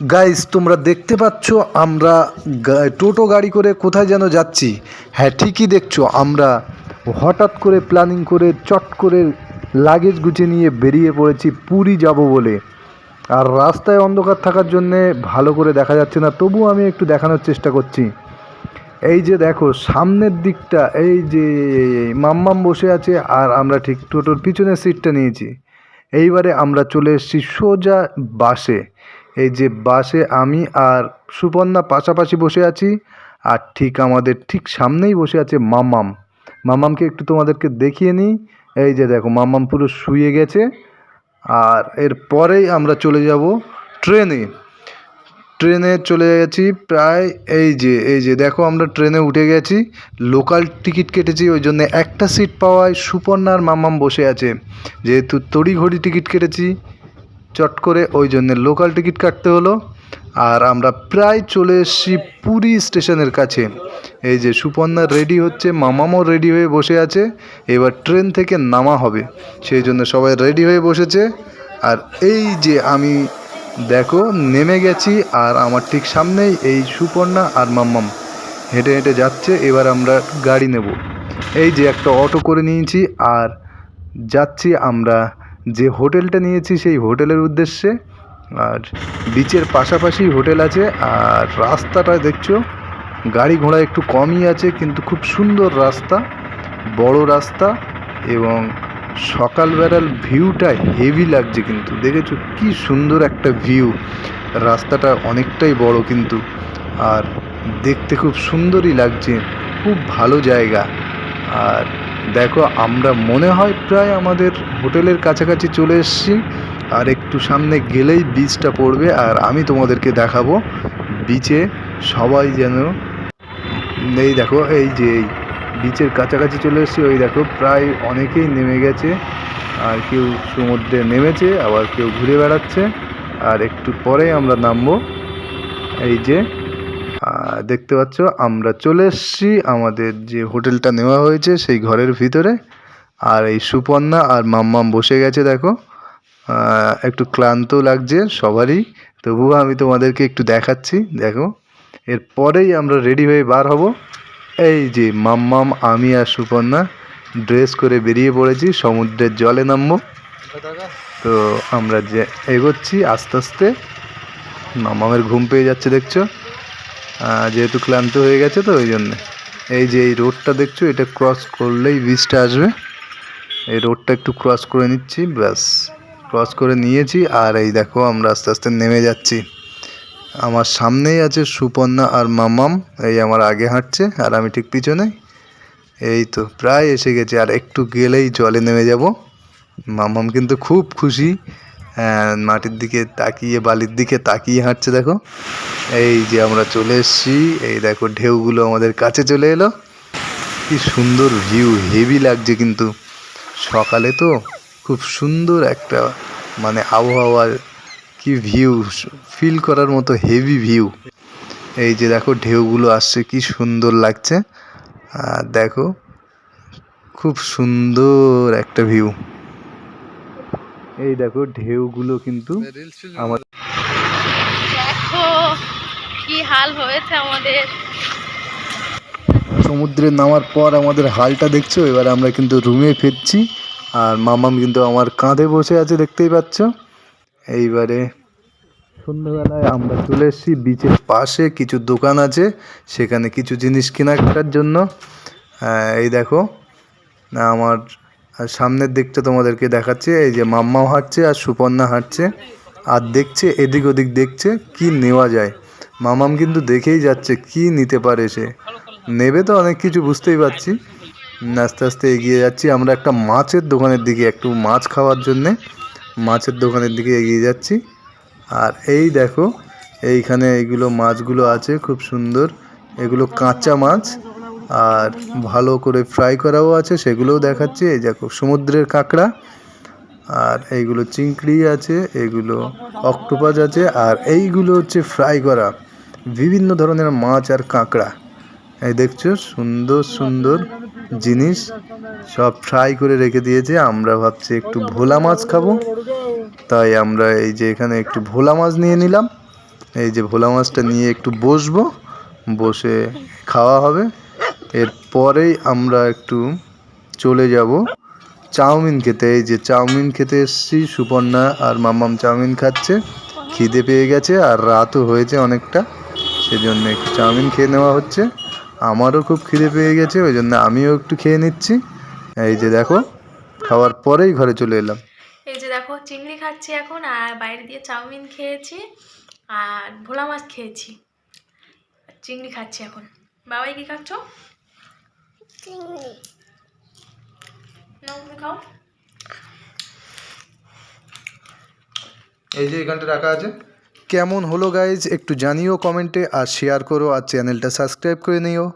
Guys তোমরা দেখতে পাচ্ছ আমরা টোটো গাড়ি করে কোথায় যেন যাচ্ছি। হ্যাঁ ঠিকই দেখছো, আমরা হঠাৎ করে প্ল্যানিং করে চট করে লাগেজ গুছিয়ে নিয়ে বেরিয়ে পড়েছি পুরী যাব বলে। আর রাস্তায় অন্ধকার থাকার জন্যে ভালো করে দেখা যাচ্ছে না, তবুও আমি একটু দেখানোর চেষ্টা করছি। এই যে দেখো সামনের দিকটা, এই যে মাম্মাম বসে আছে আর আমরা ঠিক টোটোর পিছনের সিটটা নিয়েছি। এইবারে আমরা চলে এসেছি সোজা বাসে। এই যে বাসে আমি আর সুপর্ণা পাশাপাশি বসে আছি, আর ঠিক আমাদের ঠিক সামনেই বসে আছে মাম্মাম। মাম্মামকে একটু তোমাদেরকে দেখিয়ে নিই। এই যে দেখো মাম্মাম পুরো শুয়ে গেছে। আর এরপরেই আমরা চলে যাব ট্রেনে। ট্রেনে চলে গেছি প্রায়, এই যে দেখো আমরা ট্রেনে উঠে গেছি। লোকাল টিকিট কেটেছি, ওই জন্য একটা সিট পাওয়ায় সুপর্ণা আর মাম্মাম বসে আছে। যেহেতু তড়িঘড়ি টিকিট কেটেছি চট করে, ওই জন্য লোকাল টিকিট কাটতে হলো। আর আমরা প্রায় চলে এসেছি পুরী স্টেশনের কাছে। এই যে সুপর্ণা রেডি হচ্ছে, মামামও রেডি হয়ে বসে আছে। এবার ট্রেন থেকে নামা হবে, সেই জন্য সবাই রেডি হয়ে বসেছে। আর এই যে আমি দেখো নেমে গেছি, আর আমার ঠিক সামনেই এই সুপর্ণা আর মাম্মাম হেঁটে হেঁটে যাচ্ছে। এবার আমরা গাড়ি নেব। এই যে একটা অটো করে নিয়েছি আর যাচ্ছি আমরা যে হোটেলটা নিয়েছি সেই হোটেলের উদ্দেশ্যে। আর বিচের পাশাপাশি হোটেল আছে। আর রাস্তাটা দেখছো, গাড়ি ঘোড়া একটু কমই আছে কিন্তু খুব সুন্দর রাস্তা, বড় রাস্তা। এবং সকালবেলার ভিউটা হেভি লাগছে, কিন্তু দেখেছো কি সুন্দর একটা ভিউ। রাস্তাটা অনেকটাই বড় কিন্তু, আর দেখতে খুব সুন্দরই লাগছে, খুব ভালো জায়গা। আর দেখো আমরা মনে হয় প্রায় আমাদের হোটেলের কাছাকাছি চলে এসেছি। আর একটু সামনে গেলেই বিচটা পড়বে, আর আমি তোমাদেরকে দেখাবো বিচে সবাই যেন। এই দেখো এই যে এই বিচের কাছাকাছি চলে এসেছি। ওই দেখো প্রায় অনেকেই নেমে গেছে, আর কেউ সমুদ্রে নেমেছে, আবার কেউ ঘুরে বেড়াচ্ছে। আর একটু পরেই আমরা নামবো। এই যে দেখতে পাচ্ছ আমরা চলে এসেছি আমাদের যে হোটেলটা নেওয়া হয়েছে সেই ঘরের ভিতরে। আর এই সুপর্ণা আর মাম্মাম বসে গেছে দেখো। একটু ক্লান্ত লাগছে সবারই, তবুও আমি তোমাদেরকে একটু দেখাচ্ছি। দেখো এরপরেই আমরা রেডি হয়ে বার হব। এই যে মাম্মাম, আমি আর সুপর্ণা ড্রেস করে বেরিয়ে পড়েছি, সমুদ্রের জলে নামবো। তো আমরা যে এগোচ্ছি আস্তে আস্তে। মাম্মামের ঘুম পেয়ে যাচ্ছে দেখছো, যেহেতু ক্লান্ত হয়ে গেছে তো ওই জন্যে। এই যে এই রোডটা দেখছো, এটা ক্রস করলেই বিচটা আসবে। এই রোডটা একটু ক্রস করে নিচ্ছি, ব্যাস ক্রস করে নিয়েছি। আর এই দেখো আমরা আস্তে আস্তে নেমে যাচ্ছি। আমার সামনেই আছে সুপর্ণা আর মাম্মাম, এই আমার আগে হাঁটছে আর আমি ঠিক পিছনে। এই তো প্রায় এসে গেছে, আর একটু গেলেই জলে নেমে যাব। মাম্মাম কিন্তু খুব খুশি, মাটির দিকে তাকিয়ে, বালির দিকে তাকিয়ে হাঁটছে দেখো। এই যে আমরা চলে এসেছি, এই দেখো ঢেউগুলো আমাদের কাছে চলে এলো। কি সুন্দর ভিউ, হেভি লাগছে কিন্তু। সকালে তো খুব সুন্দর একটা মানে আবহাওয়ার কি ভিউ, ফিল করার মতো হেভি ভিউ। এই যে দেখো ঢেউগুলো আসছে, কি সুন্দর লাগছে। দেখো খুব সুন্দর একটা ভিউ। এই দেখো ঢেউগুলো কিন্তু আমার, দেখো কি হাল হয়েছে আমাদের। সমুদ্রে নামার পর আমাদের হালটা দেখছো। এবার আমরা কিন্তু রুমে ফিরছি, আর মামাম কিন্তু আমার কাঁধে বসে আছে দেখতেই পাচ্ছ। এইবারে সন্ধ্যাবেলায় আমরা চলে এসেছি বিচের পাশে, কিছু দোকান আছে সেখানে কিছু জিনিস কেনাকাটার জন্য। এই দেখো আমার সামনের দিকটা তোমাদেরকে দেখাচ্ছে। এই যে মাম্মাও হাঁটছে আর সুপর্ণা হাঁটছে, আর দেখছে এদিক ওদিক, দেখছে কি নেওয়া যায়। মামাম কিন্তু দেখেই যাচ্ছে কি নিতে পারে, সে নেবে তো অনেক কিছু, বুঝতেই পারছি। আস্তে আস্তে এগিয়ে যাচ্ছি আমরা একটা মাছের দোকানের দিকে, একটু মাছ খাওয়ার জন্যে মাছের দোকানের দিকে এগিয়ে যাচ্ছি। আর এই দেখো এইখানে এইগুলো মাছগুলো আছে খুব সুন্দর, এগুলো কাঁচা মাছ আর ভালো করে ফ্রাই করাও আছে, সেগুলোও দেখাচ্ছি। এই দেখো সমুদ্রের কাঁকড়া, আর এইগুলো চিংড়ি আছে, এগুলো অক্টোপাস আছে, আর এইগুলো হচ্ছে ফ্রাই করা বিভিন্ন ধরনের মাছ আর কাঁকড়া। এই দেখছো সুন্দর সুন্দর জিনিস সব ফ্রাই করে রেখে দিয়েছে। আমরা ভাবছি একটু ভোলা মাছ খাবো, তাই আমরা এই যে এখানে একটু ভোলা মাছ নিয়ে নিলাম। এই যে ভোলা মাছটা নিয়ে একটু বসবো, বসে খাওয়া হবে। এরপরেই আমরা একটু চলে যাব চাউমিন খেতে। এই যে চাউমিন খেতে এসেছি, সুপর্ণা আর মাম্মাম চাউমিন খাচ্ছে। খিদে পেয়ে গেছে আর রাতও হয়েছে অনেকটা, সেজন্য একটু চাউমিন খেয়ে নেওয়া হচ্ছে। আমারও খুব খিদে পেয়ে গেছে, ওই জন্য আমিও একটু খেয়ে নিচ্ছি। এই যে দেখো, খাওয়ার পরেই ঘরে চলে এলাম। এই যে দেখো চিংড়ি খাচ্ছি এখন, আর বাইরে দিয়ে চাউমিন খেয়েছি আর ভোলা মাছ খেয়েছি, চিংড়ি খাচ্ছি এখন। বাবাই কি খাচ্ছ? নাও তুমি খাও। এই যে এখানটা রাখা আছে। কেমন হলো গাইজ একটু জানিও কমেন্টে, আর শেয়ার করো, আর চ্যানেলটা সাবস্ক্রাইব করে নিও।